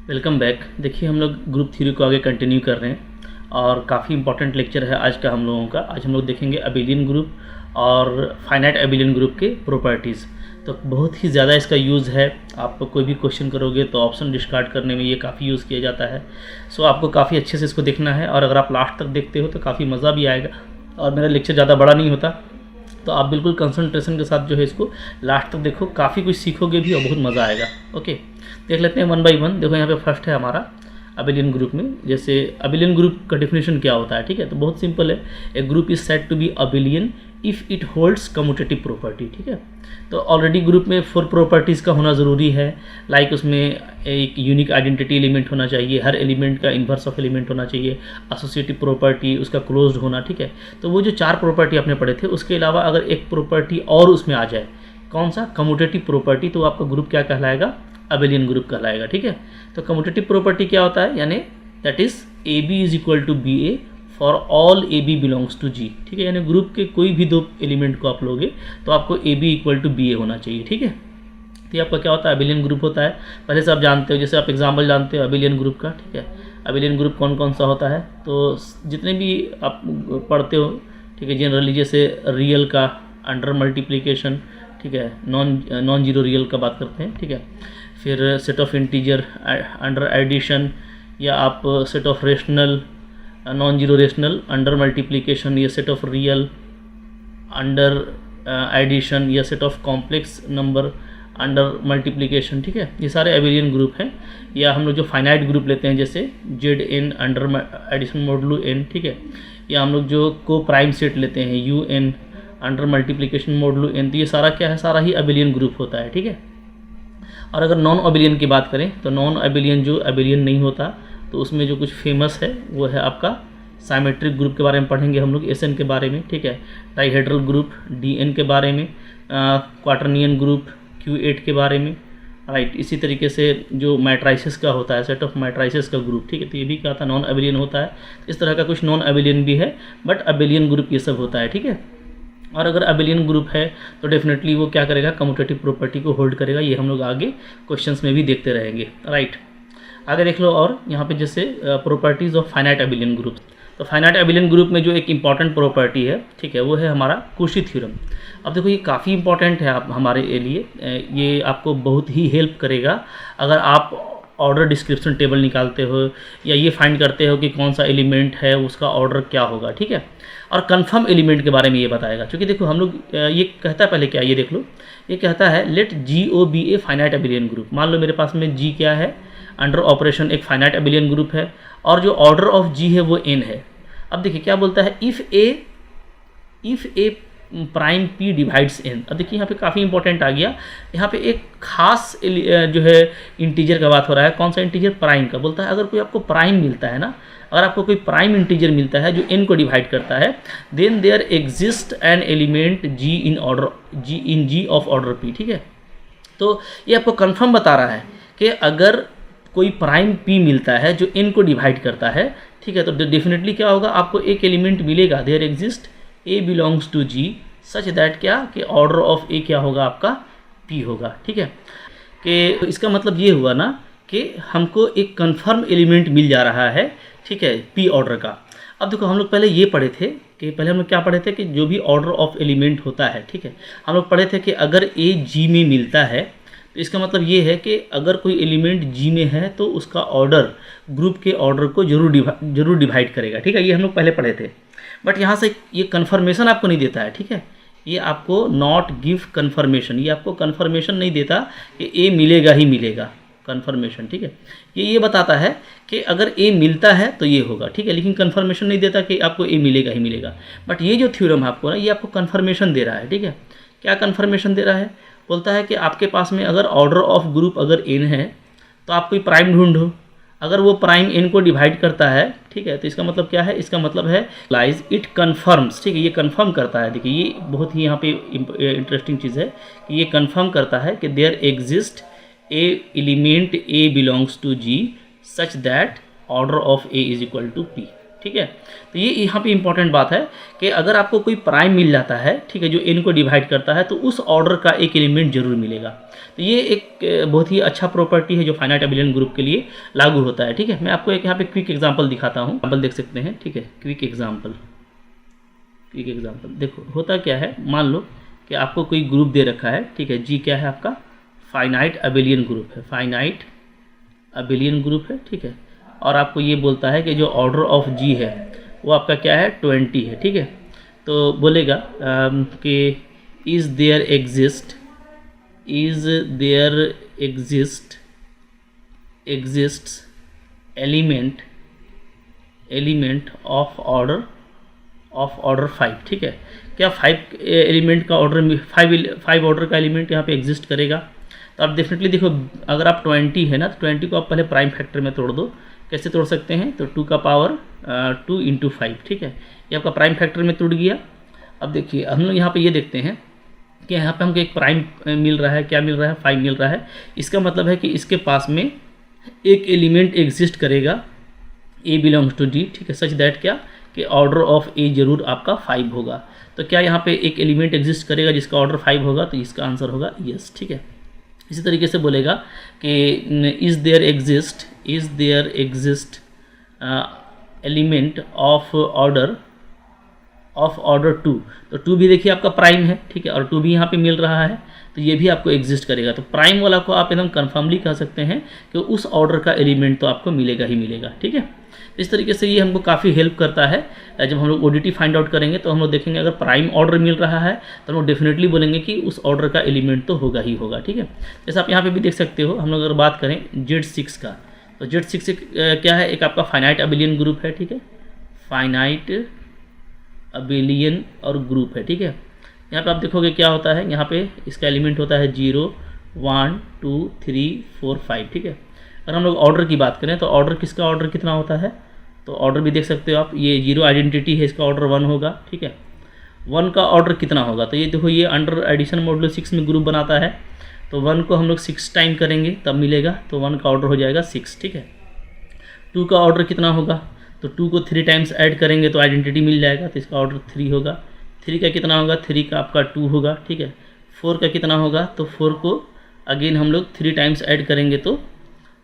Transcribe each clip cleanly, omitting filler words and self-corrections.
Welcome back. देखिए हम लोग ग्रुप थ्योरी को आगे कंटिन्यू कर रहे हैं और काफ़ी इंपॉर्टेंट लेक्चर है आज का हम लोगों का। आज हम लोग देखेंगे अबेलियन ग्रुप और फाइनाइट अबेलियन ग्रुप के प्रॉपर्टीज़। तो बहुत ही ज़्यादा इसका यूज़ है। आप कोई भी क्वेश्चन करोगे तो ऑप्शन डिस्कार्ड करने में ये काफ़ी यूज़ किया जाता है। सो आपको काफ़ी अच्छे से इसको देखना है और अगर आप लास्ट तक देखते हो तो काफ़ी मज़ा भी आएगा। और मेरा लेक्चर ज़्यादा बड़ा नहीं होता, तो आप बिल्कुल कंसंट्रेशन के साथ जो है इसको लास्ट तक देखो, काफ़ी कुछ सीखोगे भी और बहुत मज़ा आएगा। ओके, देख लेते हैं वन बाय वन। देखो यहाँ पे फर्स्ट है हमारा अबेलियन ग्रुप में। जैसे अबेलियन ग्रुप का डेफिनेशन क्या होता है, ठीक है, तो बहुत सिंपल है। A group is said to be abelian if it holds commutative property, ठीक है। तो ऑलरेडी ग्रुप में 4 प्रॉपर्टीज़ का होना ज़रूरी है। लाइक उसमें एक यूनिक आइडेंटिटी एलिमेंट होना चाहिए, हर एलिमेंट का इन्वर्स ऑफ एलिमेंट होना चाहिए, एसोसिएटिव प्रॉपर्टी, उसका क्लोज्ड होना, ठीक है। तो वो जो 4 प्रॉपर्टी आपने पढ़े थे, उसके अलावा अगर एक प्रॉपर्टी और उसमें आ जाए, कौन सा, कम्यूटेटिव प्रॉपर्टी, तो आपका ग्रुप क्या कहलाएगा, अबेलियन ग्रुप कहलाएगा, ठीक है। तो कम्यूटेटिव प्रॉपर्टी क्या होता है, यानी that is A B is equal to B A for all A B belongs to G, ठीक है। यानी ग्रुप के कोई भी 2 एलिमेंट को आप लोगे तो आपको A B equal to B A होना चाहिए, ठीक है। तो ये आपका क्या होता है, अबेलियन ग्रुप होता है। पहले से आप जानते हो, जैसे आप एग्जाम्पल जानते हो अबेलियन ग्रुप का, ठीक है। अबेलियन ग्रुप कौन कौन सा होता है, तो जितने भी आप पढ़ते हो, ठीक है, जनरली जैसे रियल का अंडर मल्टीप्लिकेशन, ठीक है, नॉन जीरो रियल का बात करते हैं, ठीक है। फिर set of integer under addition, या आप set of rational non zero rational under multiplication, या set of real under addition, या set of complex number under multiplication, ठीक है। ये सारे अबेलियन ग्रुप हैं। या हम लोग जो फाइनाइट ग्रुप लेते हैं जैसे Z N under addition modulo N, ठीक है। या हम लोग जो को प्राइम सेट लेते हैं U N under multiplication modulo N, तो ये सारा क्या है, सारा ही अबेलियन ग्रुप होता है, ठीक है। और अगर नॉन अबेलियन की बात करें तो नॉन अबेलियन जो अबेलियन नहीं होता, तो उसमें जो कुछ फेमस है वो है आपका साइमेट्रिक ग्रुप के बारे में पढ़ेंगे हम लोग, एस एन के बारे में, ठीक है। डाइहेड्रल ग्रुप डी एन के बारे में, क्वाटर्नियन ग्रुप क्यू 8 के बारे में, राइट। इसी तरीके से जो मैट्राइसिस का होता है, सेट ऑफ मैट्राइसिस का ग्रुप, ठीक है, तो ये भी क्या था, नॉन अबेलियन होता है। इस तरह का कुछ नॉन अबेलियन भी है, बट अबेलियन ग्रुप ये सब होता है, ठीक है। और अगर अबेलियन ग्रुप है तो डेफिनेटली वो क्या करेगा, कम्यूटेटिव प्रॉपर्टी को होल्ड करेगा। ये हम लोग आगे क्वेश्चंस में भी देखते रहेंगे, राइट। आगे देख लो। और यहाँ पे जैसे properties of finite abelian group, तो फाइनाइट अबेलियन ग्रुप में जो एक इंपॉर्टेंट प्रॉपर्टी है, ठीक है, वो है हमारा कुशी थ्योरम। अब देखो ये काफ़ी इंपॉर्टेंट है आप हमारे लिए, ये आपको बहुत ही हेल्प करेगा अगर आप ऑर्डर डिस्क्रिप्शन टेबल निकालते हो या ये फाइंड करते हो कि कौन सा एलिमेंट है उसका ऑर्डर क्या होगा, ठीक है। और कंफर्म एलिमेंट के बारे में ये बताएगा, क्योंकि देखो हम लोग ये कहता है, पहले क्या, ये देख लो, ये कहता है let G O be a finite abelian group. मान लो मेरे पास में जी क्या है, अंडर ऑपरेशन एक फाइनाइट अबेलियन ग्रुप है और जो ऑर्डर ऑफ जी है वो एन है। अब देखिए क्या बोलता है, if a prime P divides N. अब देखिए यहाँ पे काफ़ी इंपॉर्टेंट आ गया, यहाँ पे एक खास जो है इंटीजर का बात हो रहा है। कौन सा इंटीजर, प्राइम का। बोलता है अगर कोई आपको प्राइम मिलता है ना, अगर आपको कोई प्राइम इंटीजर मिलता है जो एन को डिवाइड करता है, then there exist an element G in G of order P, ठीक है। तो ये आपको कंफर्म बता रहा है कि अगर कोई प्राइम पी मिलता है जो एन को डिवाइड करता है, ठीक है, तो डेफिनेटली क्या होगा, आपको एक एलिमेंट मिलेगा, there exist A belongs to G such that क्या, कि ऑर्डर ऑफ ए क्या होगा, आपका पी होगा, ठीक है। कि इसका मतलब ये हुआ ना कि हमको एक कंफर्म एलिमेंट मिल जा रहा है, ठीक है, पी ऑर्डर का। अब देखो हम लोग पहले ये पढ़े थे कि पहले हम लोग क्या पढ़े थे कि जो भी ऑर्डर ऑफ एलिमेंट होता है, ठीक है, हम लोग पढ़े थे कि अगर ए जी में मिलता है तो इसका मतलब ये है कि अगर कोई एलिमेंट जी में है तो उसका ऑर्डर ग्रुप के ऑर्डर को जरूर डिवाइड करेगा, ठीक है। ये हम लोग पहले पढ़े थे, बट यहाँ से ये कन्फर्मेशन आपको नहीं देता है, ठीक है। ये आपको नॉट गिव कन्फर्मेशन, ये आपको कन्फर्मेशन नहीं देता कि ए मिलेगा ही मिलेगा, कन्फर्मेशन, ठीक है। ये बताता है कि अगर ए मिलता है तो ये होगा, ठीक है, लेकिन कन्फर्मेशन नहीं देता कि आपको ए मिलेगा ही मिलेगा। बट ये जो थ्योरम है आपको ना, ये आपको कन्फर्मेशन दे रहा है, ठीक है। क्या कन्फर्मेशन दे रहा है, बोलता है कि आपके पास में अगर ऑर्डर ऑफ ग्रुप अगर एन है तो आप कोई प्राइम ढूंढो, अगर वो प्राइम एन को डिवाइड करता है, ठीक है, तो इसका मतलब क्या है, इसका मतलब है लाइज इट कन्फर्म्स, ठीक है, ये कन्फर्म करता है। देखिए ये बहुत ही यहाँ पे इंटरेस्टिंग चीज़ है कि ये कन्फर्म करता है कि there exist a element A belongs to G such that order of A is equal to P, ठीक है। तो ये यहाँ पे इंपॉर्टेंट बात है कि अगर आपको कोई प्राइम मिल जाता है, ठीक है, जो n को डिवाइड करता है, तो उस ऑर्डर का एक एलिमेंट जरूर मिलेगा। तो ये एक बहुत ही अच्छा प्रॉपर्टी है जो फाइनाइट एबिलियन ग्रुप के लिए लागू होता है। ठीक है, मैं आपको एक यहाँ पे क्विक एग्जांपल दिखाता हूँ, एग्जांपल देख सकते हैं। ठीक है, क्विक एग्जांपल देखो होता क्या है। मान लो कि आपको कोई ग्रुप दे रखा है, ठीक है, जी क्या है आपका, फाइनाइट एबिलियन ग्रुप है, फाइनाइट एबिलियन ग्रुप है, ठीक है। और आपको ये बोलता है कि जो ऑर्डर ऑफ जी है वो आपका क्या है, 20 है, ठीक है। तो बोलेगा कि is there exist element of order 5, ठीक है। क्या 5 एलिमेंट का ऑर्डर, 5 ऑर्डर का एलिमेंट यहाँ पे एग्जिस्ट करेगा? तो आप डेफिनेटली देखो, अगर आप 20 है ना, तो 20 को आप पहले प्राइम फैक्टर में तोड़ दो। कैसे तोड़ सकते हैं? तो 2 का पावर 2 × 5, ठीक है, ये आपका प्राइम फैक्टर में टूट गया। अब देखिए हम लोग यहाँ पे ये देखते हैं कि यहाँ पे हमको एक प्राइम मिल रहा है, क्या मिल रहा है, 5 मिल रहा है। इसका मतलब है कि इसके पास में एक एलिमेंट एग्जिस्ट करेगा, ए बिलोंग्स टू डी, ठीक है, सच दैट क्या कि ऑर्डर ऑफ ए जरूर आपका 5 होगा। तो क्या यहाँ पे एक एलिमेंट एग्जिस्ट करेगा जिसका ऑर्डर 5 होगा? तो इसका आंसर होगा यस, ठीक है। इसी तरीके से बोलेगा कि is there exist element of order 2। तो 2 भी देखिए आपका प्राइम है, ठीक है, और 2 भी यहाँ पे मिल रहा है, तो ये भी आपको एग्जिस्ट करेगा। तो प्राइम वाला को आप एकदम कन्फर्मली कह सकते हैं कि उस ऑर्डर का एलिमेंट तो आपको मिलेगा ही मिलेगा, ठीक है। इस तरीके से ये हमको काफ़ी हेल्प करता है। जब हम लोग ओडीटी फाइंड आउट करेंगे तो हम लोग देखेंगे अगर प्राइम ऑर्डर मिल रहा है तो हम लोग डेफिनेटली बोलेंगे कि उस ऑर्डर का एलिमेंट तो होगा ही होगा, ठीक है। जैसे आप यहाँ पे भी देख सकते हो, हम लोग अगर बात करें Z6 का, तो Z6 क्या है, एक आपका फाइनाइट एबिलियन ग्रुप है, ठीक है, फाइनाइट एबिलियन और ग्रुप है, ठीक है। यहाँ पे आप देखोगे क्या होता है, यहाँ पे इसका एलिमेंट होता है 0 1 2 3 4 5, ठीक है। अगर हम लोग ऑर्डर की बात करें तो ऑर्डर किसका ऑर्डर कितना होता है, तो ऑर्डर भी देख सकते हो आप, ये 0 आइडेंटिटी है, इसका ऑर्डर 1 होगा, ठीक है। 1 का ऑर्डर कितना होगा, तो ये देखो ये अंडर एडिशन मॉड्यूलो 6 में ग्रुप बनाता है, तो 1 को हम लोग 6 टाइम करेंगे तब मिलेगा, तो 1 का ऑर्डर हो जाएगा 6, ठीक है। 2 का ऑर्डर कितना होगा, तो 2 को 3 टाइम्स ऐड करेंगे तो आइडेंटिटी मिल जाएगा, तो इसका ऑर्डर 3 होगा। 3 का कितना होगा, 3 का आपका 2 होगा, ठीक है। 4 का कितना होगा, तो 4 को अगेन हम लोग 3 टाइम्स ऐड करेंगे तो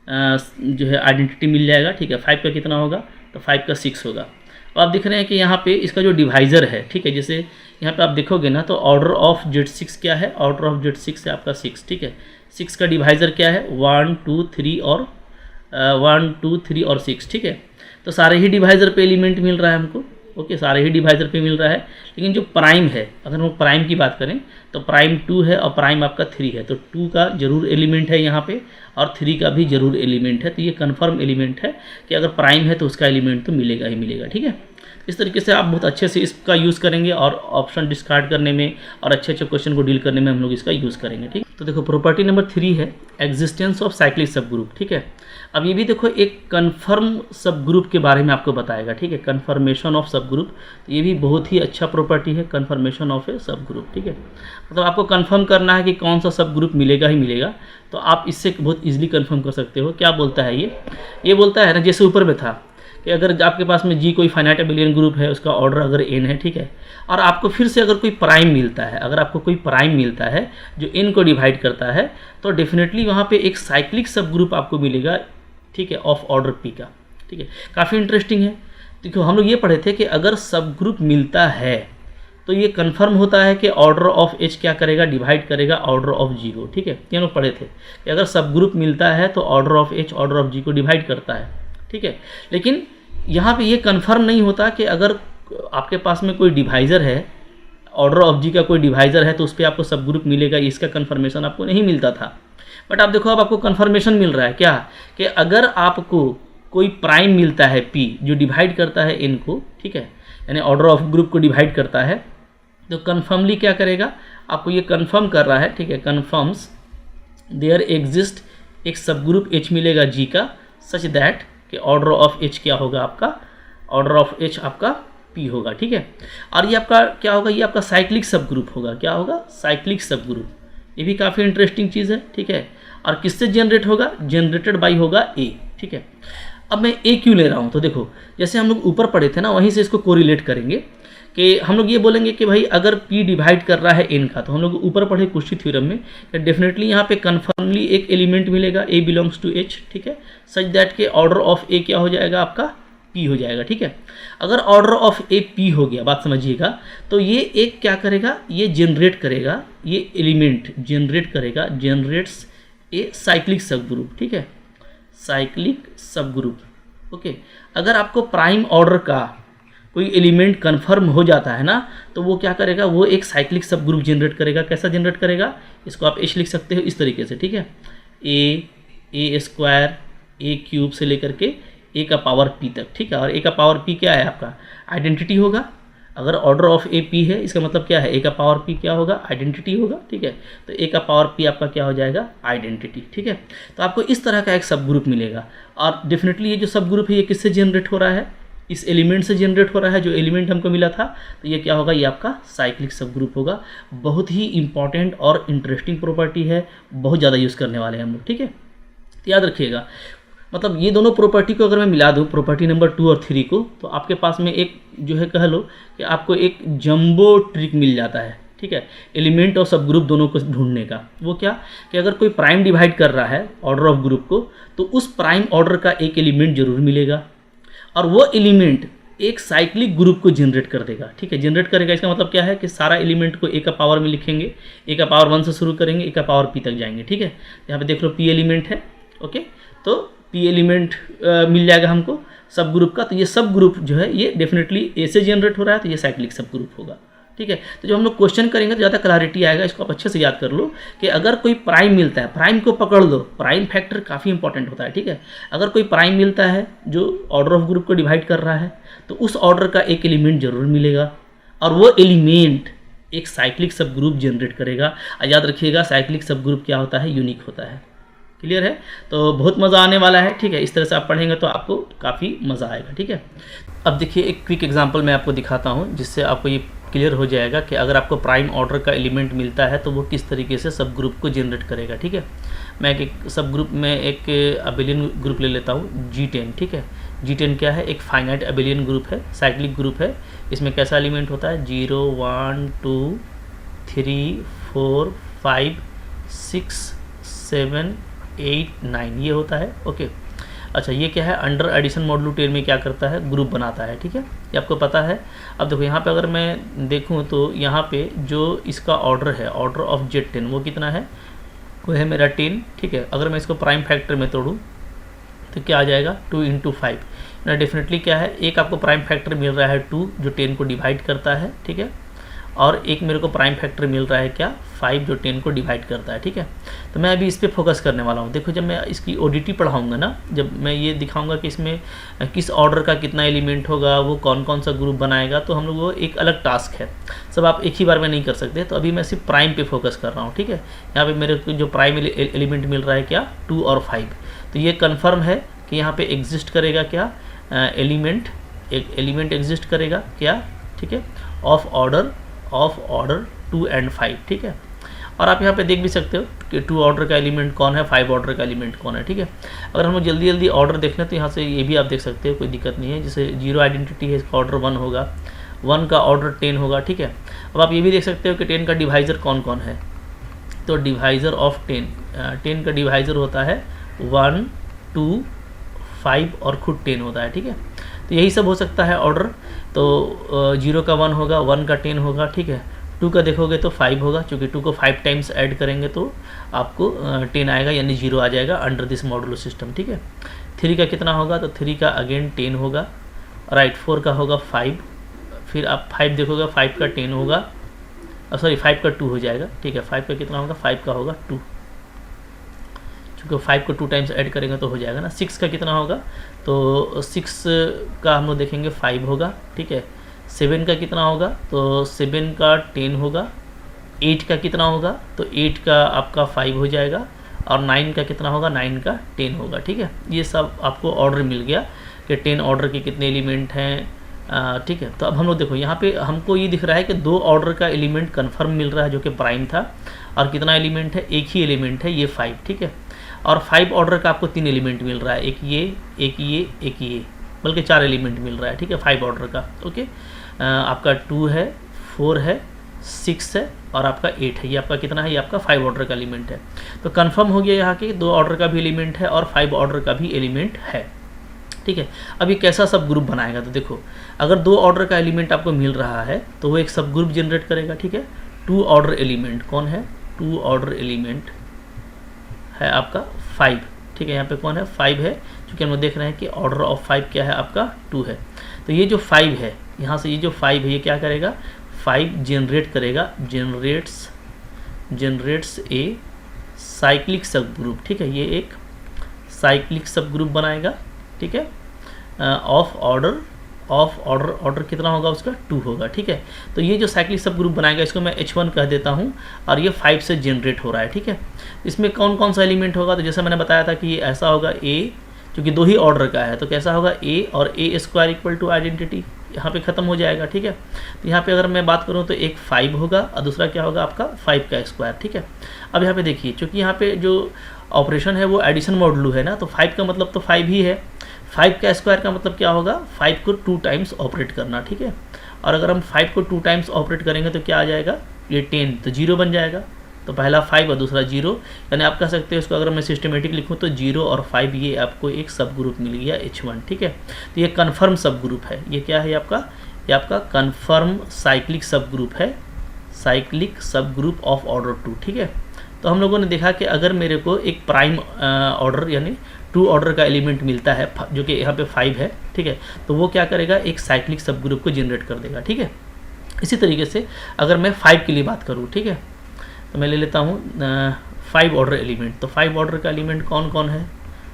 जो है आइडेंटिटी मिल जाएगा, ठीक है। 5 का कितना होगा, तो 5 का 6 होगा। और आप देख रहे हैं कि यहाँ पे इसका जो डिवाइज़र है, ठीक है, जैसे यहाँ पे आप देखोगे ना, तो ऑर्डर ऑफ Z6 क्या है, ऑर्डर ऑफ Z6 है आपका 6, ठीक है। 6 का डिवाइज़र क्या है, 1 2 3 और 1 2 3 और 6, ठीक है। तो सारे ही डिवाइज़र पे एलिमेंट मिल रहा है हमको, ओके, सारे ही डिवाइज़र पे मिल रहा है। लेकिन जो प्राइम है, अगर हम प्राइम की बात करें तो प्राइम 2 है और प्राइम आपका 3 है, तो 2 का जरूर एलिमेंट है यहाँ पे और 3 का भी जरूर एलिमेंट है। तो ये कन्फर्म एलिमेंट है कि अगर प्राइम है तो उसका एलिमेंट तो मिलेगा ही मिलेगा, ठीक है। इस तरीके से आप बहुत अच्छे से इसका यूज़ करेंगे और ऑप्शन डिस्कार्ड करने में और अच्छे अच्छे क्वेश्चन को डील करने में हम लोग इसका यूज़ करेंगे, ठीक। तो देखो प्रॉपर्टी नंबर 3 है एग्जिस्टेंस ऑफ साइक्लिक सब ग्रुप, ठीक है। अब ये भी देखो एक कन्फर्म सब ग्रुप के बारे में आपको बताएगा, ठीक है, कन्फर्मेशन ऑफ सब ग्रुप। तो ये भी बहुत ही अच्छा प्रॉपर्टी है, कन्फर्मेशन ऑफ ए सब ग्रुप, ठीक है। मतलब आपको कन्फर्म करना है कि कौन सा सब ग्रुप मिलेगा ही मिलेगा, तो आप इससे बहुत ईजिली कन्फर्म कर सकते हो। क्या बोलता है ये बोलता है ना, जैसे ऊपर में था कि अगर आपके पास में जी कोई फाइनाइट एबिलियन ग्रुप है, उसका ऑर्डर अगर n है, ठीक है, और आपको फिर से अगर कोई प्राइम मिलता है, अगर आपको कोई प्राइम मिलता है जो n को डिवाइड करता है, तो डेफिनेटली वहाँ पे एक साइक्लिक सब ग्रुप आपको मिलेगा, ठीक है, ऑफ ऑर्डर p का, ठीक है। काफ़ी इंटरेस्टिंग है। देखो हम लोग ये पढ़े थे कि अगर सब ग्रुप मिलता है तो ये कन्फर्म होता है कि ऑर्डर ऑफ h क्या करेगा, डिवाइड करेगा ऑर्डर ऑफ g को, ठीक है। ये लोग पढ़े थे कि अगर सब ग्रुप मिलता है तो order of h order of g को डिवाइड करता है, ठीक है। लेकिन यहाँ पे ये कन्फर्म नहीं होता कि अगर आपके पास में कोई डिवाइज़र है, ऑर्डर ऑफ जी का कोई डिवाइज़र है, तो उस पर आपको सब ग्रुप मिलेगा, इसका कन्फर्मेशन आपको नहीं मिलता था। बट आप देखो अब आपको कन्फर्मेशन मिल रहा है क्या, कि अगर आपको कोई प्राइम मिलता है p जो डिवाइड करता है n को, ठीक है, यानी ऑर्डर ऑफ ग्रुप को डिवाइड करता है, तो कन्फर्मली क्या करेगा, आपको ये कन्फर्म कर रहा है, ठीक है, कन्फर्म्स देयर एग्जिस्ट एक सब ग्रुप h मिलेगा g का, सच दैट कि ऑर्डर ऑफ h क्या होगा आपका, ऑर्डर ऑफ h आपका p होगा, ठीक है। और ये आपका क्या होगा, ये आपका साइक्लिक सब ग्रुप होगा, क्या होगा, साइक्लिक सब ग्रुप। ये भी काफ़ी इंटरेस्टिंग चीज़ है, ठीक है। और किससे जनरेट होगा, जनरेटेड बाई होगा a, ठीक है। अब मैं ए क्यों ले रहा हूँ, तो देखो जैसे हम लोग ऊपर पढ़े थे ना, वहीं से इसको कोरिलेट करेंगे कि हम लोग ये बोलेंगे कि भाई अगर P डिवाइड कर रहा है n का, तो हम लोग ऊपर पढ़े कुश्ती थ्योरम में डेफिनेटली यहाँ पे कन्फर्मली एक एलिमेंट मिलेगा A बिलोंग्स टू H, ठीक है, सच दैट के ऑर्डर ऑफ A क्या हो जाएगा, आपका P हो जाएगा, ठीक है। अगर ऑर्डर ऑफ A P हो गया, बात समझिएगा, तो ये एक क्या करेगा, ये जनरेट करेगा, ये एलिमेंट जनरेट करेगा, जनरेट्स ए साइक्लिक सब ग्रुप, ठीक है, साइक्लिक सब ग्रुप, ओके। अगर आपको प्राइम ऑर्डर का कोई एलिमेंट कन्फर्म हो जाता है ना, तो वो क्या करेगा, वो एक साइक्लिक सब ग्रुप जनरेट करेगा। कैसा जनरेट करेगा, इसको आप H लिख सकते हो इस तरीके से, ठीक है, ए स्क्वायर ए क्यूब से लेकर के ए का पावर P तक, ठीक है। और ए का पावर P क्या है, आपका आइडेंटिटी होगा। अगर ऑर्डर ऑफ ए P है, इसका मतलब क्या है, ए का पावर P क्या होगा, आइडेंटिटी होगा, ठीक है। तो ए का पावर P आपका क्या हो जाएगा, आइडेंटिटी, ठीक है। तो आपको इस तरह का एक सब ग्रुप मिलेगा। और डेफिनेटली ये जो सब ग्रुप है ये किससे जनरेट हो रहा है, इस एलिमेंट से जनरेट हो रहा है, जो एलिमेंट हमको मिला था। तो ये क्या होगा, ये आपका साइक्लिक सब ग्रुप होगा। बहुत ही इंपॉर्टेंट और इंटरेस्टिंग प्रॉपर्टी है, बहुत ज़्यादा यूज़ करने वाले हैं हम लोग, ठीक है। तो याद रखिएगा, मतलब ये दोनों प्रॉपर्टी को अगर मैं मिला दूँ, प्रॉपर्टी नंबर 2 और 3 को, तो आपके पास में एक जो है कह लो कि आपको एक जंबो ट्रिक मिल जाता है, ठीक है, एलिमेंट और सब ग्रुप दोनों को ढूंढने का। वो क्या कि अगर कोई प्राइम डिवाइड कर रहा है ऑर्डर ऑफ ग्रुप को, तो उस प्राइम ऑर्डर का एक एलिमेंट जरूर मिलेगा, और वो एलिमेंट एक साइक्लिक ग्रुप को जनरेट कर देगा, ठीक है। जनरेट करेगा, इसका मतलब क्या है कि सारा एलिमेंट को ए का पावर में लिखेंगे, ए का पावर 1 से शुरू करेंगे, ए का पावर P तक जाएंगे, ठीक है। यहाँ पे देख लो P एलिमेंट है, ओके, तो P एलिमेंट मिल जाएगा हमको सब ग्रुप का। तो ये सब ग्रुप जो है ये डेफिनेटली ए से जनरेट हो रहा है, तो ये साइक्लिक सब ग्रुप होगा, ठीक है। तो जब हम लोग क्वेश्चन करेंगे तो ज़्यादा क्लैरिटी आएगा, इसको आप अच्छे से याद कर लो कि अगर कोई प्राइम मिलता है, प्राइम को पकड़ लो, प्राइम फैक्टर काफ़ी इंपॉर्टेंट होता है, ठीक है। अगर कोई प्राइम मिलता है जो ऑर्डर ऑफ ग्रुप को डिवाइड कर रहा है, तो उस ऑर्डर का एक एलिमेंट जरूर मिलेगा, और वो एलिमेंट एक साइक्लिक सब ग्रुप जनरेट करेगा। याद रखिएगा, साइक्लिक सब ग्रुप क्या होता है, यूनिक होता है। क्लियर है, तो बहुत मज़ा आने वाला है, ठीक है। इस तरह से आप पढ़ेंगे तो आपको काफ़ी मज़ा आएगा, ठीक है। अब देखिए एक क्विक एग्जांपल मैं आपको दिखाता हूँ, जिससे आपको ये क्लियर हो जाएगा कि अगर आपको प्राइम ऑर्डर का एलिमेंट मिलता है तो वो किस तरीके से सब ग्रुप को जनरेट करेगा, ठीक है। मैं एक सब ग्रुप में एक अबेलियन ग्रुप ले लेता हूँ, G10, ठीक है। G10 क्या है, एक फाइनाइट अबेलियन ग्रुप है, साइक्लिक ग्रुप है। इसमें कैसा एलिमेंट होता है, 0 1 2 3 4 5 6 7 8 9 ये होता है, ओके। अच्छा, ये क्या है, अंडर एडिशन मॉडुलो 10 में क्या करता है, ग्रुप बनाता है, ठीक है, ये आपको पता है। अब देखो यहाँ पे अगर मैं देखूँ तो यहाँ पे जो इसका ऑर्डर है, ऑर्डर ऑफ Z10 वो कितना है, वो है मेरा 10, ठीक है। अगर मैं इसको प्राइम फैक्टर में तोड़ूँ तो क्या आ जाएगा, 2 × 5 ना, डेफिनेटली क्या है, एक आपको प्राइम फैक्टर मिल रहा है 2 जो 10 को डिवाइड करता है, ठीक है, और एक मेरे को प्राइम फैक्टर मिल रहा है क्या, 5 जो 10 को डिवाइड करता है, ठीक है। तो मैं अभी इस पर फोकस करने वाला हूँ। देखो जब मैं इसकी ओडीटी पढ़ाऊँगा ना, जब मैं ये दिखाऊँगा कि इसमें किस ऑर्डर का कितना एलिमेंट होगा, वो कौन कौन सा ग्रुप बनाएगा, तो हम लोग वो एक अलग टास्क है, सब आप एक ही बार में नहीं कर सकते। तो अभी मैं सिर्फ प्राइम पे फोकस कर रहा हूँ, ठीक है। यहाँ पे मेरे को जो प्राइम एलिमेंट मिल रहा है क्या, 2 और 5, तो ये कन्फर्म है कि यहाँ पे एग्जिस्ट करेगा क्या, एलिमेंट, एक एलिमेंट एग्जिस्ट करेगा क्या, ठीक है, ऑफ ऑर्डर 2 और 5, ठीक है। और आप यहाँ पे देख भी सकते हो कि 2 ऑर्डर का एलिमेंट कौन है, 5 ऑर्डर का एलिमेंट कौन है, ठीक है। अगर हम जल्दी जल्दी ऑर्डर देखना तो यहाँ से ये भी आप देख सकते हो, कोई दिक्कत नहीं है। जैसे 0 आइडेंटिटी है, इसका ऑर्डर 1 होगा, 1 का ऑर्डर 10 होगा, ठीक है। अब आप ये भी देख सकते हो कि 10 का डिवाइज़र कौन कौन है, तो डिवाइज़र ऑफ 10 का डिवाइज़र होता है 1 2 5 और खुद 10 होता है, ठीक है। तो यही सब हो सकता है ऑर्डर। तो 0 का 1 होगा, 1 का 10 होगा, ठीक है। 2 का देखोगे तो 5 होगा, क्योंकि 2 को 5 टाइम्स ऐड करेंगे तो आपको 10 आएगा, यानी 0 आ जाएगा अंडर दिस मॉडुलो सिस्टम, ठीक है। 3 का कितना होगा, तो 3 का अगेन 10 होगा, राइट। 4 का होगा 5, फिर आप 5 देखोगे, 5 का 10 होगा, सॉरी 5 का 2 हो जाएगा, ठीक है। 5 का कितना होगा, 5 का होगा 2, क्योंकि 5 को 2 टाइम्स ऐड करेंगे तो हो जाएगा ना। 6 का कितना होगा, तो 6 का हम लोग देखेंगे 5 होगा, ठीक है। 7 का कितना होगा, तो 7 का 10 होगा। 8 का कितना होगा, तो 8 का आपका 5 हो जाएगा, और 9 का कितना होगा, 9 का 10 होगा, ठीक है। ये सब आपको ऑर्डर मिल गया कि 10 ऑर्डर के कितने एलिमेंट हैं, ठीक है। तो अब हम लोग देखो यहाँ पे हमको ये दिख रहा है कि 2 ऑर्डर का एलिमेंट कन्फर्म मिल रहा है जो कि प्राइम था, और कितना एलिमेंट है, एक ही एलिमेंट है, ये 5, ठीक है। और 5 ऑर्डर का आपको 3 एलिमेंट मिल रहा है, एक ये, बल्कि 4 एलिमेंट मिल रहा है, ठीक है, 5 ऑर्डर का। ओके, आपका 2 है, 4 है, 6 है और आपका 8 है। ये आपका कितना है? ये आपका 5 ऑर्डर का एलिमेंट है। तो कंफर्म हो गया यहाँ के 2 ऑर्डर का भी एलिमेंट है और 5 ऑर्डर का भी एलिमेंट है, ठीक है। अब ये कैसा सब ग्रुप बनाएगा? तो देखो, अगर 2 ऑर्डर का एलिमेंट आपको मिल रहा है तो वो एक सब ग्रुप जनरेट करेगा, ठीक है। 2 ऑर्डर एलिमेंट कौन है? 2 ऑर्डर एलिमेंट है आपका 5, ठीक है। यहाँ पे कौन है? 5 है, क्योंकि हम लोग देख रहे हैं कि ऑर्डर ऑफ 5 क्या है? आपका 2 है। तो ये जो 5 है, यहाँ से ये जो 5 है ये क्या करेगा? 5 जनरेट करेगा, जनरेट्स ए साइक्लिक सब ग्रुप, ठीक है। ये एक साइक्लिक सब ग्रुप बनाएगा, ठीक है। ऑफ ऑर्डर कितना होगा उसका? 2 होगा, ठीक है। तो ये जो साइक्लिक सब ग्रुप बनाएगा इसको मैं H1 कह देता हूँ और ये 5 से जनरेट हो रहा है, ठीक है। इसमें कौन कौन सा एलिमेंट होगा? तो जैसे मैंने बताया था कि ये ऐसा होगा A, क्योंकि 2 ही ऑर्डर का है तो कैसा होगा? A और A square equal to identity, यहाँ पे ख़त्म हो जाएगा, ठीक है। तो यहाँ पे अगर मैं बात करूँ तो एक 5 होगा और दूसरा क्या होगा? आपका 5 का स्क्वायर, ठीक है। अब यहाँ पे देखिए, चूँकि यहाँ पे जो ऑपरेशन है वो एडिशन मॉडुलो है ना, तो 5 का मतलब तो 5 ही है। 5 का स्क्वायर का मतलब क्या होगा? 5 को 2 टाइम्स ऑपरेट करना, ठीक है। और अगर हम 5 को 2 टाइम्स ऑपरेट करेंगे तो क्या आ जाएगा? ये 10, तो 0 बन जाएगा। तो पहला 5 और दूसरा 0, यानी आप कह सकते हो इसको अगर मैं सिस्टमेटिक लिखूँ तो 0 और 5 ये आपको एक सब ग्रुप मिल गया H1, ठीक है। तो ये कन्फर्म सब ग्रुप है। ये क्या है आपका? ये आपका कन्फर्म साइक्लिक सब ग्रुप है, साइक्लिक सब ग्रुप ऑफ ऑर्डर 2, ठीक है। तो हम लोगों ने देखा कि अगर मेरे को एक प्राइम ऑर्डर यानी 2 ऑर्डर का एलिमेंट मिलता है जो कि यहाँ पे 5 है, ठीक है, तो वो क्या करेगा? एक साइक्लिक सब ग्रुप को जनरेट कर देगा, ठीक है। इसी तरीके से अगर मैं 5 के लिए बात करूँ, ठीक है, तो मैं ले लेता हूँ 5 ऑर्डर एलिमेंट। तो 5 ऑर्डर का एलिमेंट कौन कौन है?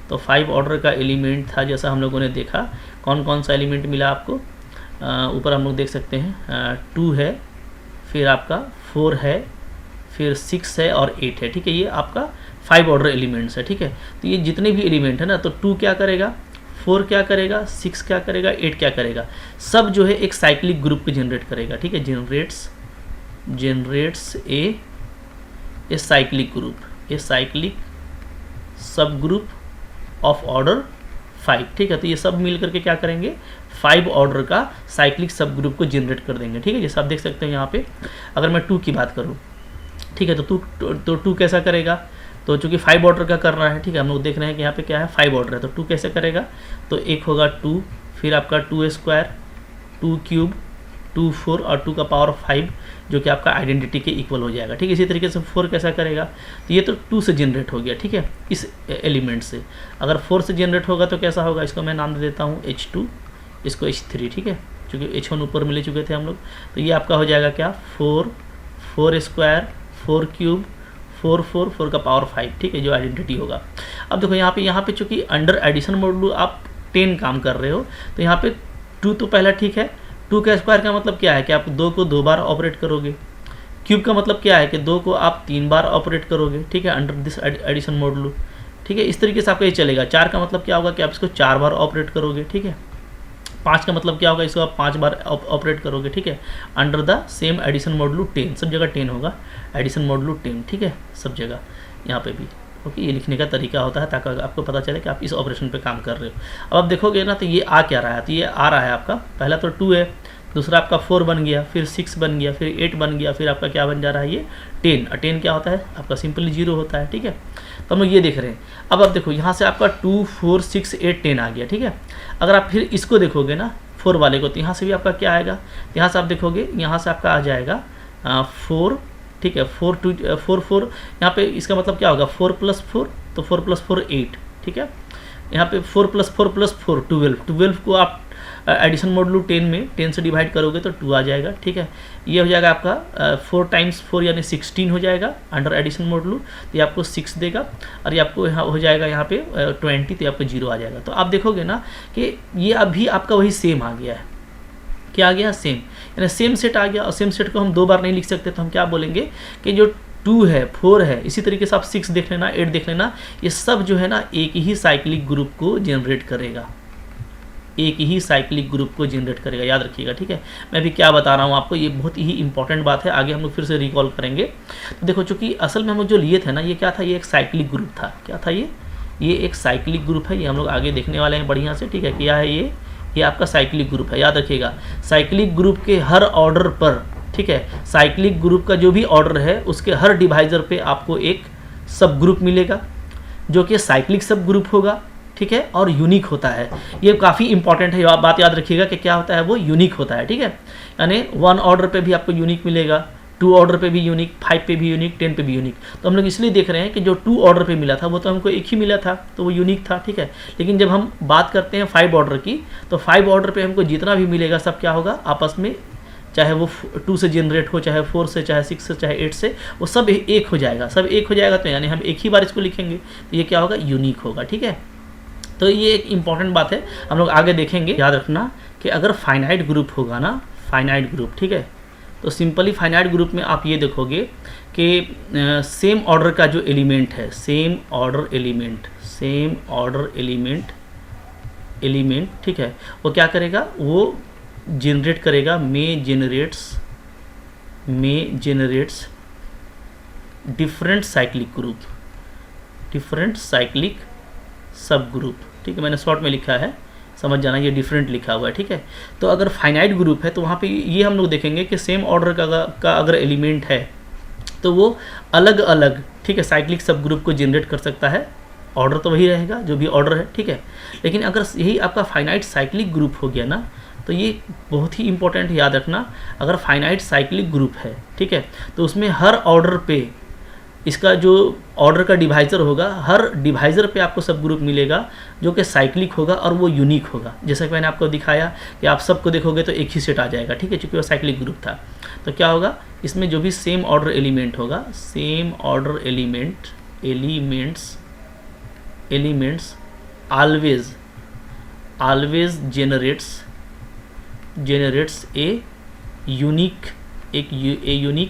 तो 5 ऑर्डर का एलिमेंट था, जैसा हम लोगों ने देखा, कौन कौन सा एलिमेंट मिला आपको? ऊपर हम लोग देख सकते हैं 2 है, फिर आपका 4 है, फिर 6 है और 8 है, ठीक है। ये आपका 5 ऑर्डर एलिमेंट्स है, ठीक है। तो ये जितने भी एलिमेंट है ना, तो 2 क्या करेगा, 4 क्या करेगा, 6 क्या करेगा, 8 क्या करेगा, सब जो है एक साइक्लिक ग्रुप को जनरेट करेगा, ठीक है। Generates a cyclic group, a cyclic सब ग्रुप ऑफ ऑर्डर 5, ठीक है। तो ये सब मिल करके क्या करेंगे? 5 ऑर्डर का साइक्लिक सब ग्रुप को जनरेट कर देंगे, ठीक है। जैसे आप देख सकते हैं यहाँ पे अगर मैं 2 की बात करूँ, ठीक है, तो 2 कैसा करेगा? तो चूंकि 5 ऑर्डर का कर रहा है, ठीक है, हम लोग देख रहे हैं कि यहाँ पे क्या है? 5 ऑर्डर है, तो 2 कैसे करेगा? तो एक होगा 2, फिर आपका 2 स्क्वायर, 2 क्यूब, 2 4 और 2 का पावर 5 जो कि आपका आइडेंटिटी के इक्वल हो जाएगा, ठीक है। इसी तरीके से 4 कैसा करेगा? तो ये तो 2 से जनरेट हो गया, ठीक है, इस एलिमेंट से। अगर 4 से जनरेट होगा तो कैसा होगा? इसको मैं नाम दे देता हूँ H2, इसको H3, ठीक है, क्योंकि H1 ऊपर में ले चुके थे हम लोग। तो ये आपका हो जाएगा क्या? 4 स्क्वायर, 4 क्यूब, 4 का पावर 5, ठीक है, जो आइडेंटिटी होगा। अब देखो यहाँ पे चूँकि अंडर एडिशन मॉडुलो आप 10 काम कर रहे हो, तो यहाँ पे 2 तो पहला ठीक है। 2 का स्क्वायर का मतलब क्या है कि आप 2 को 2 बार ऑपरेट करोगे। क्यूब का मतलब क्या है कि 2 को आप 3 बार ऑपरेट करोगे, ठीक है, अंडर दिस एडिशन मॉडुलो, ठीक है। इस तरीके से आपका ये चलेगा। 4 का मतलब क्या होगा कि आप इसको 4 बार ऑपरेट करोगे, ठीक है। 5 का मतलब क्या होगा? इसको आप 5 बार ऑपरेट करोगे, ठीक है, under the same addition modulo 10, सब जगह 10 होगा, एडिशन मॉडुलो 10, ठीक है, सब जगह यहाँ पे भी। ओके, ये लिखने का तरीका होता है ताकि आपको पता चले कि आप इस ऑपरेशन पे काम कर रहे हो। अब आप देखोगे ना तो ये आ क्या रहा है? तो ये आ रहा है आपका, पहला तो 2 है, दूसरा आपका 4 बन गया, फिर 6 बन गया, फिर 8 बन गया, फिर आपका क्या बन जा रहा है? ये 10। और 10 क्या होता है? आपका सिंपली 0 होता है, ठीक है। तो हम लोग ये देख रहे हैं। अब आप देखो यहाँ से आपका 2 4 6 8 10 आ गया, ठीक है। अगर आप फिर इसको देखोगे ना 4 वाले को, तो यहाँ से भी आपका क्या आएगा? यहाँ से आप देखोगे, यहाँ से आपका आ जाएगा 4, ठीक है, 4 4 यहाँ पे इसका मतलब क्या होगा? 4 + 4, तो 4 + 4 8, ठीक है। यहाँ पे 4 + 4 + 4 12 को आप एडिशन मॉडुलो 10 में 10 से डिवाइड करोगे तो 2 आ जाएगा, ठीक है। ये हो जाएगा आपका 4 × 4 यानी 16 हो जाएगा अंडर एडिशन मॉडुलो। तो ये आपको 6 देगा और ये आपको यहाँ हो जाएगा यहाँ पे 20, तो आपको 0 आ जाएगा। तो आप देखोगे ना कि ये अभी आपका वही सेम आ गया है। क्या आ गया? सेम, यानी सेम सेट आ गया। और सेम सेट को हम 2 बार नहीं लिख सकते, तो हम क्या बोलेंगे कि जो 2 है, 4 है, इसी तरीके से आप 6 देख लेना, 8 देख लेना, ये सब जो है ना एक ही साइक्लिक ग्रुप को जनरेट करेगा, एक ही साइक्लिक ग्रुप को जनरेट करेगा, याद रखिएगा, ठीक है। मैं भी क्या बता रहा हूँ आपको, ये बहुत ही इंपॉर्टेंट बात है, आगे हम लोग फिर से रिकॉल करेंगे। तो देखो, चूंकि असल में हम लोग जो लिए थे ना, ये क्या था? ये एक साइक्लिक ग्रुप था। क्या था ये? ये एक साइक्लिक ग्रुप है, ये हम लोग आगे देखने वाले हैं बढ़िया से, ठीक है। क्या है ये आपका साइक्लिक ग्रुप है। याद रखिएगा साइक्लिक ग्रुप के हर ऑर्डर पर, ठीक है, साइक्लिक ग्रुप का जो भी ऑर्डर है उसके हर डिवाइजर पे आपको एक सब ग्रुप मिलेगा जो कि साइक्लिक सब ग्रुप होगा, ठीक है, और यूनिक होता है। ये काफ़ी इंपॉर्टेंट है, बात याद रखिएगा कि क्या होता है, वो यूनिक होता है, ठीक है। यानी 1 ऑर्डर पे भी आपको यूनिक मिलेगा, 2 ऑर्डर पे भी यूनिक, 5 पे भी यूनिक, 10 पे भी यूनिक। तो हम लोग इसलिए देख रहे हैं कि जो 2 ऑर्डर पे मिला था वो तो हमको एक ही मिला था, तो वो यूनिक था, ठीक है। लेकिन जब हम बात करते हैं 5 ऑर्डर की, तो 5 ऑर्डर पे हमको जितना भी मिलेगा सब क्या होगा, आपस में, चाहे वो 2 से जनरेट हो, चाहे 4 से, चाहे 6 से, चाहे 8 से, वो सब एक हो जाएगा, सब एक हो जाएगा। तो यानी हम एक ही बार इसको लिखेंगे तो ये क्या होगा, यूनिक होगा, ठीक है। तो ये एक इंपॉर्टेंट बात है, हम लोग आगे देखेंगे। याद रखना कि अगर फाइनाइट ग्रुप होगा ना, फाइनाइट ग्रुप, ठीक है, तो सिंपली फाइनाइट ग्रुप में आप ये देखोगे कि सेम ऑर्डर का जो एलिमेंट है, सेम ऑर्डर एलिमेंट, ठीक है, वो क्या करेगा, वो जनरेट करेगा, में जनरेट्स डिफरेंट साइक्लिक सब ग्रुप, ठीक है। मैंने शॉर्ट में लिखा है, समझ जाना, ये डिफरेंट लिखा हुआ है, ठीक है। तो अगर फाइनाइट ग्रुप है तो वहाँ पे ये हम लोग देखेंगे कि सेम ऑर्डर का अगर एलिमेंट है तो वो अलग अलग, ठीक है, साइक्लिक सब ग्रुप को जनरेट कर सकता है। ऑर्डर तो वही रहेगा जो भी ऑर्डर है, ठीक है। लेकिन अगर यही आपका फाइनाइट साइक्लिक ग्रुप हो गया ना, तो ये बहुत ही इंपॉर्टेंट, याद रखना, अगर फाइनाइट साइक्लिक ग्रुप है, ठीक है, तो उसमें हर ऑर्डर पे इसका जो ऑर्डर का डिवाइजर होगा, हर डिवाइजर पे आपको सब ग्रुप मिलेगा जो कि साइक्लिक होगा और वो यूनिक होगा। जैसा कि मैंने आपको दिखाया कि आप सबको देखोगे तो एक ही सेट आ जाएगा, ठीक है, चूँकि वो साइक्लिक ग्रुप था। तो क्या होगा, इसमें जो भी सेम ऑर्डर एलिमेंट होगा, same order elements always generates a unique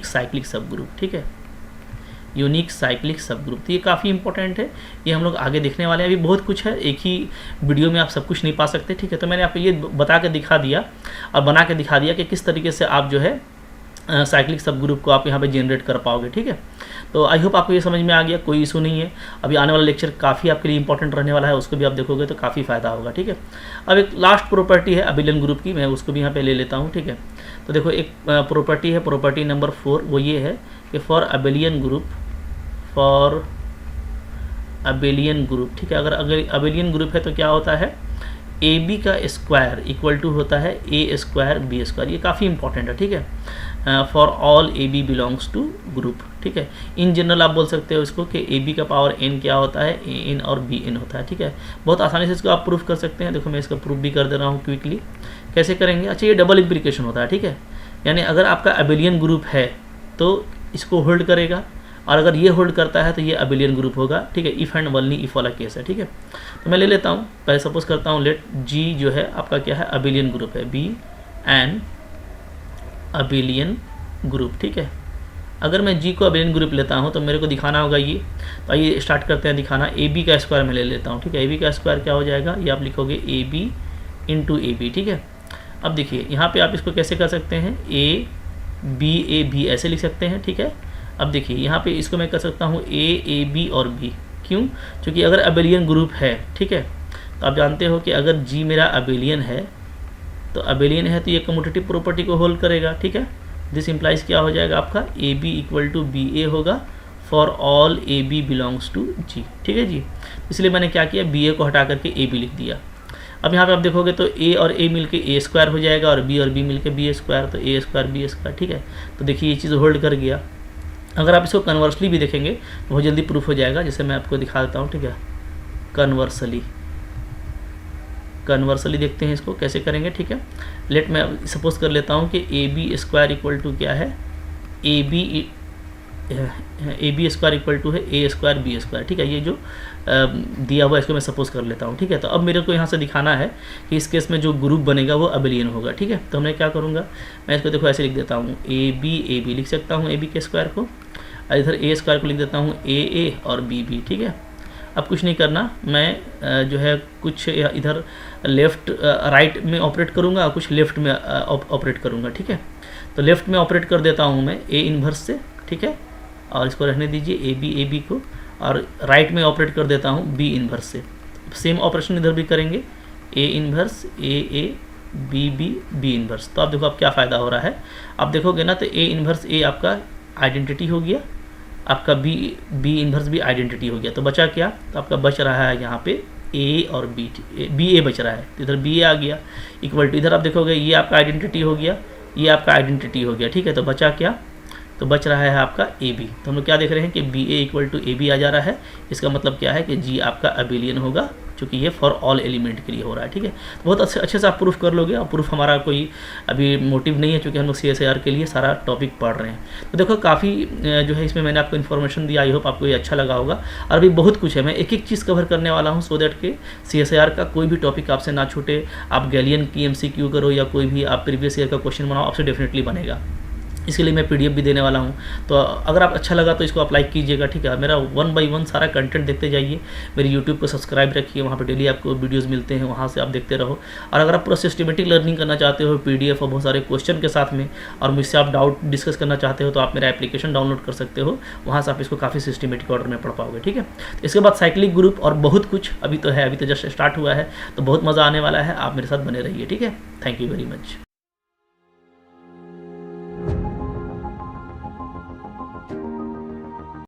cyclic सब ग्रुप, ठीक है, यूनिक साइक्लिक सब ग्रुप। तो ये काफ़ी इंपॉर्टेंट है, ये हम लोग आगे देखने वाले हैं। अभी बहुत कुछ है, एक ही वीडियो में आप सब कुछ नहीं पा सकते, ठीक है। तो मैंने आपको ये बता के दिखा दिया और बना के दिखा दिया कि किस तरीके से आप जो है साइक्लिक सब ग्रुप को आप यहाँ पे जनरेट कर पाओगे, ठीक है। तो आई होप आपको ये समझ में आ गया, कोई इशू नहीं है। अभी आने वाला लेक्चर काफ़ी आपके लिए इंपॉर्टेंट रहने वाला है, उसको भी आप देखोगे तो काफ़ी फ़ायदा होगा, ठीक है। अब एक लास्ट प्रॉपर्टी है अबिलियन ग्रुप की, मैं उसको भी यहाँ पे ले लेता हूँ, ठीक है। तो देखो एक प्रॉपर्टी है, प्रॉपर्टी नंबर 4, वो ये है कि फॉर अबिलियन ग्रुप, ठीक है। अगर अबिलियन ग्रुप है तो क्या होता है, ए बी का स्क्वायर इक्वल टू होता है ए स्क्वायर बी स्क्वायर। ये काफ़ी इंपॉर्टेंट है, ठीक है। For all A B belongs to group, ठीक है। इन जनरल आप बोल सकते हो इसको कि ए बी का पावर एन क्या होता है, ए एन और बी एन होता है, ठीक है। बहुत आसानी से इसको आप प्रूफ कर सकते हैं। देखो मैं इसका प्रूफ भी कर दे रहा हूँ क्विकली। कैसे करेंगे, अच्छा ये डबल इम्प्लीकेशन होता है, ठीक है। यानी अगर आपका अबिलियन ग्रुप है तो इसको होल्ड करेगा, और अगर ये होल्ड करता है तो ये अबिलियन ग्रुप होगा, ठीक है। इफ़ एंड ओनली इफ वाला केस है, ठीक है। तो मैं ले लेता हूँ, पहले सपोज करता हूँ, लेट जी जो है आपका क्या है, अबिलियन ग्रुप है, बी एन अबिलियन ग्रुप, ठीक है। अगर मैं जी को अबिलियन ग्रुप लेता हूँ तो मेरे को दिखाना होगा ये। तो आइए स्टार्ट करते हैं दिखाना। ए बी का स्क्वायर मैं ले लेता हूँ, ठीक है। ए बी का स्क्वायर क्या हो जाएगा, ये आप लिखोगे A B into A B, ठीक है। अब देखिए यहाँ पे आप इसको कैसे कर सकते हैं, ए बी ऐसे लिख सकते हैं, ठीक है। अब देखिए यहाँ पे इसको मैं कर सकता हूँ ए बी और बी, क्यों, क्योंकि अगर अबिलियन ग्रुप है, ठीक है, तो आप जानते हो कि अगर जी मेरा अबिलियन है तो ये कम्यूटेटिव प्रॉपर्टी को होल्ड करेगा, ठीक है। दिस इम्प्लाइज क्या हो जाएगा आपका, A B equal to B A होगा for all A B belongs to G, ठीक है जी। इसलिए मैंने क्या किया, बी ए को हटा करके ए बी लिख दिया। अब यहाँ पे आप देखोगे तो ए और ए मिलके ए स्क्वायर हो जाएगा और बी मिलके बी स्क्वायर, तो ए स्क्वायर बी स्क्वायर, ठीक है। तो देखिए ये चीज़ होल्ड कर गया। अगर आप इसको कन्वर्सली भी देखेंगे तो बहुत जल्दी प्रूफ हो जाएगा, जैसे मैं आपको दिखा देता हूँ, ठीक है। कन्वर्सली देखते हैं इसको कैसे करेंगे, ठीक है। लेट मैं सपोज कर लेता हूँ कि A B square equal to क्या है, A B square equal to है ए स्क्वायर बी स्क्वायर, ठीक है। ये जो दिया हुआ इसको मैं सपोज कर लेता हूँ, ठीक है। तो अब मेरे को यहाँ से दिखाना है कि इस केस में जो ग्रुप बनेगा वो अबिलियन होगा, ठीक है। तो मैं क्या करूँगा, मैं इसको देखो ऐसे लिख देता हूँ, ए बी लिख सकता हूँ ए बी के स्क्वायर को, और इधर ए स्क्वायर को लिख देता हूँ ए और बी, ठीक है। अब कुछ नहीं करना, मैं जो है कुछ इधर लेफ़्ट राइट में ऑपरेट करूँगा और कुछ लेफ़्ट में ऑपरेट करूँगा, ठीक है। तो लेफ़्ट में ऑपरेट कर देता हूँ मैं ए इन्वर्स से, ठीक है, और इसको रहने दीजिए ए बी को, और राइट में ऑपरेट कर देता हूँ बी इन्वर्स से। सेम ऑपरेशन इधर भी करेंगे, A inverse A B B inverse. तो आप देखो अब क्या फ़ायदा हो रहा है, आप देखोगे ना तो ए इन्वर्स ए आपका आइडेंटिटी हो गया, आपका बी इन्वर्स भी आइडेंटिटी हो गया। तो बचा क्या, तो आपका बच रहा है यहाँ पे ए और बी ए बच रहा है, तो इधर बी ए आ गया इक्वल टू, इधर आप देखोगे ये आपका आइडेंटिटी हो गया, ये आपका आइडेंटिटी हो गया, ठीक है। तो बचा क्या, तो बच रहा है आपका ए बी। तो हम लोग क्या देख रहे हैं कि B A equal to A B आ जा रहा है। इसका मतलब क्या है कि जी आपका अबिलियन होगा, क्योंकि ये फॉर ऑल एलिमेंट के लिए हो रहा है, ठीक है। तो बहुत अच्छे से आप प्रूफ कर लोगे, और प्रूफ हमारा कोई अभी मोटिव नहीं है, क्योंकि हम लोग CSIR के लिए सारा टॉपिक पढ़ रहे हैं। तो देखो काफ़ी जो है इसमें मैंने आपको इन्फॉर्मेशन दिया, आई होप आपको ये अच्छा लगा होगा। और अभी बहुत कुछ है, मैं एक एक चीज़ कवर करने वाला हूँ, सो दैट के CSIR का कोई भी टॉपिक आपसे ना छूटे। आप गैलियन की MCQ करो या कोई भी आप प्रीवियस ईयर का क्वेश्चन बनाओ, आपसे डेफिनेटली बनेगा। इसके लिए मैं PDF भी देने वाला हूँ। तो अगर आप अच्छा लगा तो इसको आप लाइक कीजिएगा, ठीक है। मेरा 1 बाय 1 सारा कंटेंट देखते जाइए, मेरे YouTube को सब्सक्राइब रखिए, वहाँ पर डेली आपको वीडियोस मिलते हैं, वहाँ से आप देखते रहो। और अगर आप पूरा सिस्टमेटिक लर्निंग करना चाहते हो PDF और बहुत सारे क्वेश्चन के साथ में, और मुझसे आप डाउट डिस्कस करना चाहते हो, तो आप मेरा एप्लीकेशन डाउनलोड कर सकते हो, वहाँ से आप इसको काफ़ी सिस्टमेटिक ऑर्डर में पढ़ पाओगे, ठीक है। इसके बाद साइक्लिक ग्रुप और बहुत कुछ अभी तो है, अभी तो जस्ट स्टार्ट हुआ है, तो बहुत मज़ा आने वाला है। आप मेरे साथ बने रहिए, ठीक है। Thank you very much.